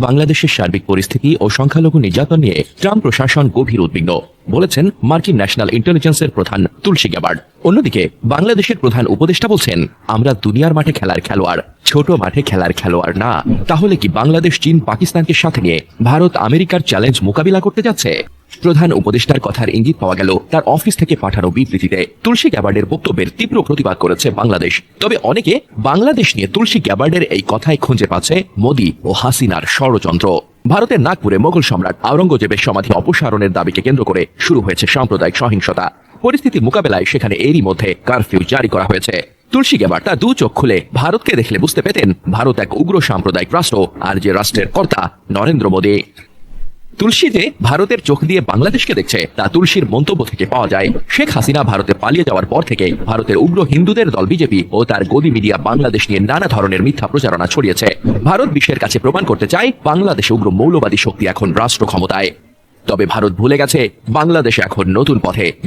বাংলাদেশের সার্বিক পরিস্থিতি ও সংখ্যালঘু নির্যাতন নিয়ে ট্রাম্প প্রশাসন গভীর উদ্বিগ্ন, বলেছেন মার্কিন ন্যাশনাল ইন্টেলিজেন্সের প্রধান তুলসী গ্যাবার্ড। অন্যদিকে বাংলাদেশের প্রধান উপদেষ্টা বলছেন, আমরা দুনিয়ার মাঠে খেলার খেলোয়াড়, ছোট মাঠে খেলার খেলোয়াড় না। তাহলে কি বাংলাদেশ চীন পাকিস্তানকে সাথে নিয়ে ভারত আমেরিকার চ্যালেঞ্জ মোকাবিলা করতে যাচ্ছে? প্রধান উপদেষ্টার কথার ইঙ্গিত পাওয়া গেল তার অফিস থেকে পাঠানো বিবৃতিতে। তুলসী গ্যাবার্ডের বক্তব্যের তীব্র প্রতিবাদ করেছে বাংলাদেশ। তবে অনেকে বাংলাদেশ নিয়ে তুলসী গ্যাবার্ডের এই কথায় খুঁজে পাচ্ছে মোদি ও হাসিনার ষড়যন্ত্র। ভারতের নাগপুরে মোগল সম্রাট আওরঙ্গজেবের সমাধি অপসারণের দাবিকে কেন্দ্র করে শুরু হয়েছে সাম্প্রদায়িক সহিংসতা। পরিস্থিতি মোকাবেলায় সেখানে এরই মধ্যে কারফিউ জারি করা হয়েছে। তুলসী গ্যাবার্ড তার দু চোখ খুলে ভারতকে দেখলে বুঝতে পেতেন ভারত এক উগ্র সাম্প্রদায়িক রাষ্ট্র, আর যে রাষ্ট্রের কর্তা নরেন্দ্র মোদী। তুলসী যে ভারতের চোখ দিয়ে বাংলাদেশকে দেখছে তা তুলসীর মন্তব্য থেকে পাওয়া যায়। শেখ হাসিনা ভারতে পালিয়ে যাওয়ার পর থেকে ভারতের উগ্র হিন্দুদের দল বিজেপি ও তার গদি মিডিয়া বাংলাদেশ নিয়ে নানা ধরনের মিথ্যা প্রচারণা ছড়িয়েছে। ভারত বিশ্বের কাছে প্রমাণ করতে চায় বাংলাদেশে উগ্র মৌলবাদী শক্তি এখন রাষ্ট্র ক্ষমতায়। তবে ভারত ভুলে গেছে বাংলাদেশ এখন নতুন পথে।